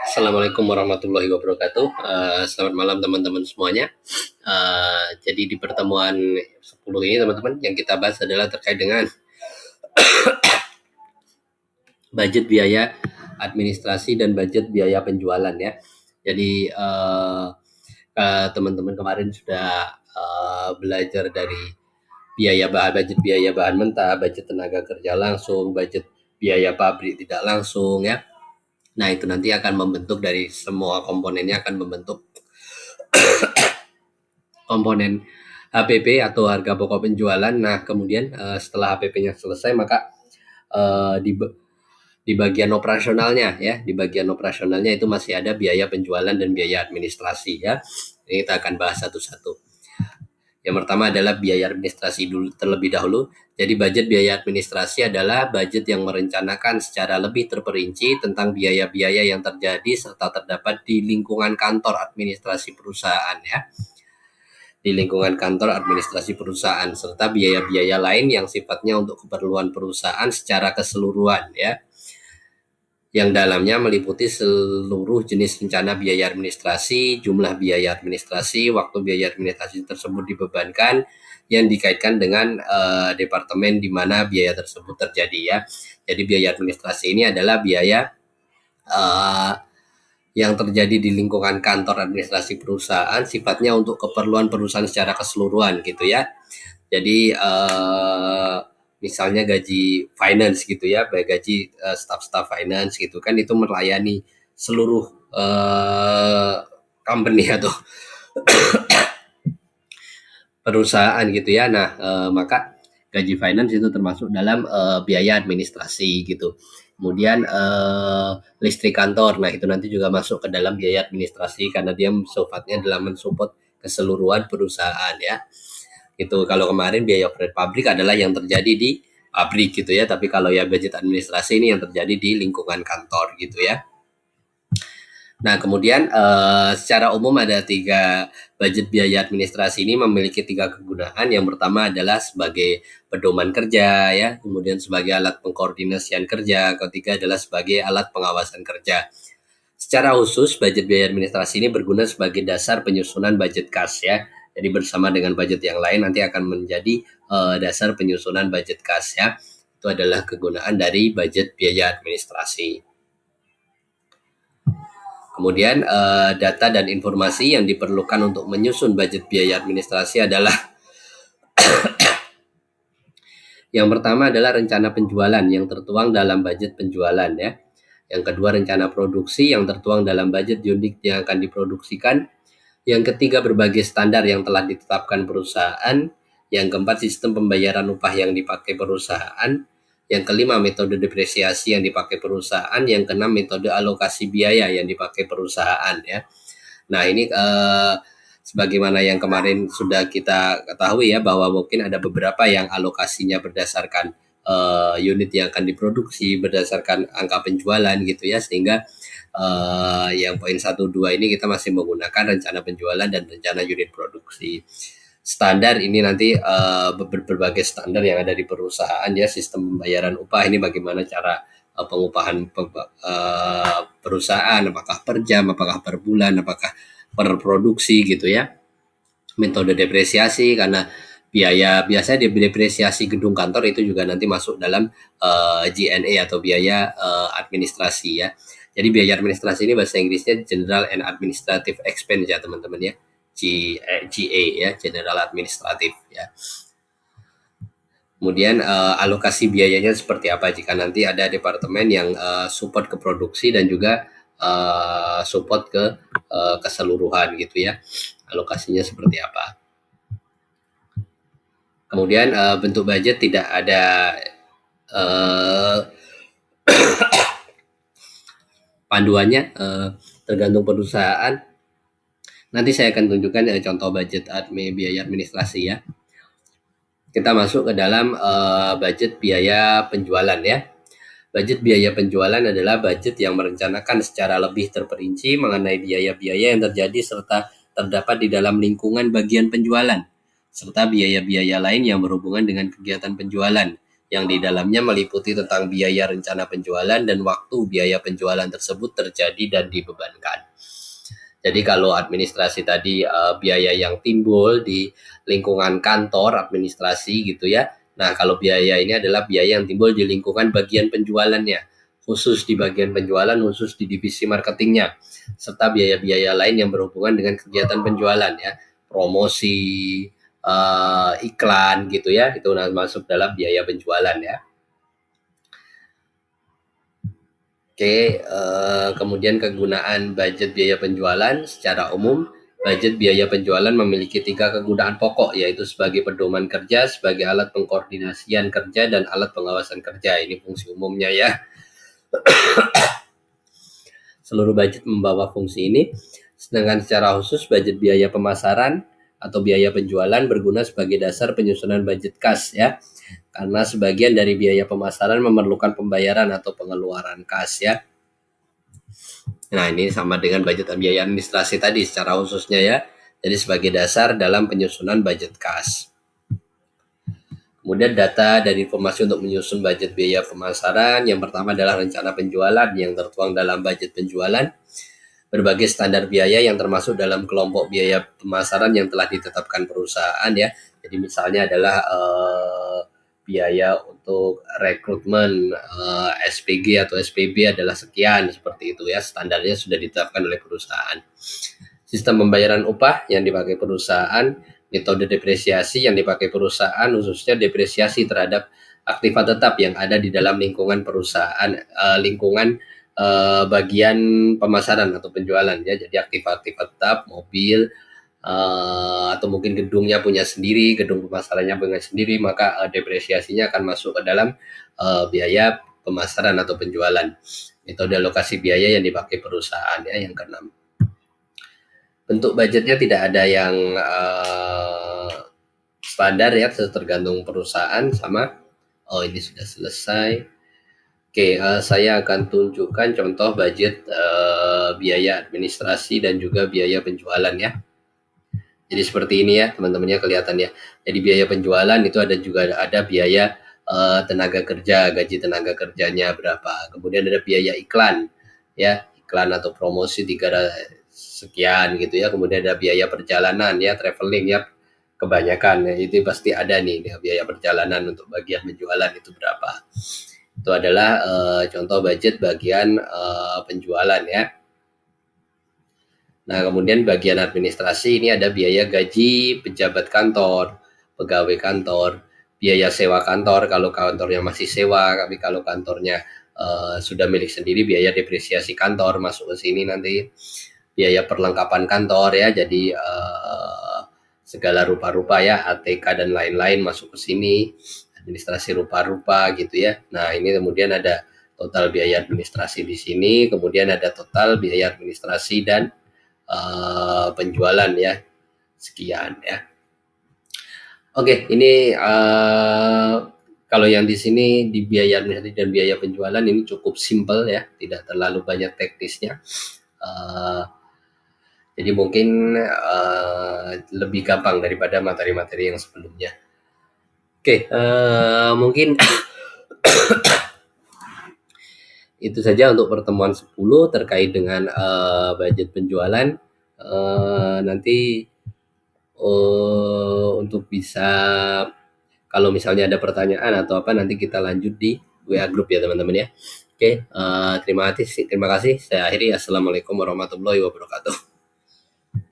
Assalamualaikum warahmatullahi wabarakatuh. Selamat malam teman-teman semuanya. Jadi di pertemuan 10 ini teman-teman yang kita bahas adalah terkait dengan budget biaya administrasi dan budget biaya penjualan ya. Jadi teman-teman kemarin sudah belajar dari budget biaya bahan mentah, budget tenaga kerja langsung, budget biaya pabrik tidak langsung ya. Nah, itu nanti akan membentuk dari semua komponennya akan membentuk komponen HPP atau harga pokok penjualan. Nah, kemudian setelah HPP-nya selesai maka di bagian operasionalnya ya, di bagian operasionalnya itu masih ada biaya penjualan dan biaya administrasi ya. Ini kita akan bahas satu-satu. Yang pertama adalah biaya administrasi dulu terlebih dahulu. Jadi budget biaya administrasi adalah budget yang merencanakan secara lebih terperinci tentang biaya-biaya yang terjadi serta terdapat di lingkungan kantor administrasi perusahaan ya. Di lingkungan kantor administrasi perusahaan serta biaya-biaya lain yang sifatnya untuk keperluan perusahaan secara keseluruhan ya. Yang dalamnya meliputi seluruh jenis rencana biaya administrasi, jumlah biaya administrasi, waktu biaya administrasi tersebut dibebankan yang dikaitkan dengan departemen di mana biaya tersebut terjadi ya. Jadi biaya administrasi ini adalah biaya yang terjadi di lingkungan kantor administrasi perusahaan, sifatnya untuk keperluan perusahaan secara keseluruhan gitu ya. Jadi misalnya gaji finance gitu ya, gaji staff finance gitu kan, itu melayani seluruh company atau perusahaan gitu ya. Nah, maka gaji finance itu termasuk dalam biaya administrasi gitu. Kemudian listrik kantor, nah itu nanti juga masuk ke dalam biaya administrasi karena dia sifatnya adalah mensupport keseluruhan perusahaan ya. Itu kalau kemarin biaya overhead pabrik adalah yang terjadi di pabrik gitu ya, tapi kalau ya budget administrasi ini yang terjadi di lingkungan kantor gitu ya. Nah, kemudian secara umum ada 3 budget biaya administrasi ini memiliki 3 kegunaan. Yang pertama adalah sebagai pedoman kerja ya, kemudian sebagai alat pengkoordinasian kerja, ketiga adalah sebagai alat pengawasan kerja. Secara khusus, budget biaya administrasi ini berguna sebagai dasar penyusunan budget kas ya. Jadi bersama dengan budget yang lain nanti akan menjadi dasar penyusunan budget kas ya. Itu adalah kegunaan dari budget biaya administrasi. Kemudian data dan informasi yang diperlukan untuk menyusun budget biaya administrasi adalah yang pertama adalah rencana penjualan yang tertuang dalam budget penjualan ya. Yang kedua rencana produksi yang tertuang dalam budget unit yang akan diproduksikan. Yang ketiga berbagai standar yang telah ditetapkan perusahaan. Yang keempat sistem pembayaran upah yang dipakai perusahaan. Yang kelima metode depresiasi yang dipakai perusahaan. Yang keenam metode alokasi biaya yang dipakai perusahaan ya. Nah ini sebagaimana yang kemarin sudah kita ketahui ya, bahwa mungkin ada beberapa yang alokasinya berdasarkan unit yang akan diproduksi, berdasarkan angka penjualan gitu ya, sehingga yang poin 1, 2 ini kita masih menggunakan rencana penjualan dan rencana unit produksi. Standar ini nanti berbagai standar yang ada di perusahaan ya, sistem pembayaran upah ini bagaimana cara pengupahan perusahaan, apakah per jam, apakah per bulan, apakah per produksi gitu ya. Metode depresiasi karena biasanya depresiasi gedung kantor itu juga nanti masuk dalam G&A atau biaya administrasi ya. Jadi biaya administrasi ini bahasa Inggrisnya General and Administrative Expense ya teman-teman ya. GA ya, General Administrative ya. Kemudian alokasi biayanya seperti apa jika nanti ada departemen yang support ke produksi dan juga support ke keseluruhan gitu ya. Alokasinya seperti apa. Kemudian bentuk budget tidak ada panduannya, tergantung perusahaan. Nanti saya akan tunjukkan contoh budget biaya administrasi ya. Kita masuk ke dalam budget biaya penjualan ya. Budget biaya penjualan adalah budget yang merencanakan secara lebih terperinci mengenai biaya-biaya yang terjadi serta terdapat di dalam lingkungan bagian penjualan, serta biaya-biaya lain yang berhubungan dengan kegiatan penjualan yang di dalamnya meliputi tentang biaya rencana penjualan dan waktu biaya penjualan tersebut terjadi dan dibebankan. Jadi kalau administrasi tadi biaya yang timbul di lingkungan kantor administrasi gitu ya. Nah, kalau biaya ini adalah biaya yang timbul di lingkungan bagian penjualannya, khusus di bagian penjualan, khusus di divisi marketingnya, serta biaya-biaya lain yang berhubungan dengan kegiatan penjualan ya, promosi, iklan gitu ya, itu masuk dalam biaya penjualan ya. Oke, kemudian kegunaan budget biaya penjualan secara umum. Budget biaya penjualan memiliki 3 kegunaan pokok, yaitu sebagai pedoman kerja, sebagai alat pengkoordinasian kerja, dan alat pengawasan kerja. Ini fungsi umumnya ya. Seluruh budget membawa fungsi ini. Sedangkan secara khusus budget biaya pemasaran atau biaya penjualan berguna sebagai dasar penyusunan budget kas ya. Karena sebagian dari biaya pemasaran memerlukan pembayaran atau pengeluaran kas ya. Nah, ini sama dengan budget biaya administrasi tadi secara khususnya ya. Jadi sebagai dasar dalam penyusunan budget kas. Kemudian data dan informasi untuk menyusun budget biaya pemasaran. Yang pertama adalah rencana penjualan yang tertuang dalam budget penjualan. Berbagai standar biaya yang termasuk dalam kelompok biaya pemasaran yang telah ditetapkan perusahaan ya. Jadi misalnya adalah biaya untuk rekrutmen SPG atau SPB adalah sekian, seperti itu ya, standarnya sudah ditetapkan oleh perusahaan. Sistem pembayaran upah yang dipakai perusahaan, metode depresiasi yang dipakai perusahaan, khususnya depresiasi terhadap aktiva tetap yang ada di dalam lingkungan perusahaan, lingkungan bagian pemasaran atau penjualan ya. Jadi aktiva-aktiva tetap, mobil, atau mungkin gedungnya punya sendiri, gedung pemasarannya punya sendiri, maka depresiasinya akan masuk ke dalam biaya pemasaran atau penjualan. Metode alokasi biaya yang dipakai perusahaan ya, yang keenam. Bentuk budgetnya tidak ada yang standar ya, tergantung perusahaan sama. Oh, ini sudah selesai. Oke, saya akan tunjukkan contoh budget biaya administrasi dan juga biaya penjualan ya. Jadi seperti ini ya teman-temannya, kelihatan ya. Jadi biaya penjualan itu ada juga ada biaya tenaga kerja, gaji tenaga kerjanya berapa. Kemudian ada biaya iklan ya, iklan atau promosi 3 sekian gitu ya. Kemudian ada biaya perjalanan ya, traveling ya, kebanyakan ya, itu pasti ada nih biaya perjalanan untuk bagian penjualan itu berapa. Itu adalah contoh budget bagian penjualan ya. Nah, kemudian bagian administrasi ini ada biaya gaji pejabat kantor, pegawai kantor, biaya sewa kantor kalau kantornya masih sewa, tapi kalau kantornya sudah milik sendiri, biaya depresiasi kantor masuk ke sini nanti, biaya perlengkapan kantor ya, jadi segala rupa-rupa ya, ATK dan lain-lain masuk ke sini, administrasi rupa-rupa gitu ya. Nah, ini kemudian ada total biaya administrasi di sini, kemudian ada total biaya administrasi dan penjualan ya, sekian ya. Oke, ini kalau yang di sini di biaya administrasi dan biaya penjualan ini cukup simpel ya, tidak terlalu banyak teknisnya. Jadi mungkin lebih gampang daripada materi-materi yang sebelumnya. Oke, mungkin itu saja untuk pertemuan 10 terkait dengan budget penjualan. Nanti untuk bisa, kalau misalnya ada pertanyaan atau apa, nanti kita lanjut di WA Group ya teman-teman ya. Oke, terima kasih. Saya akhiri. Assalamualaikum warahmatullahi wabarakatuh.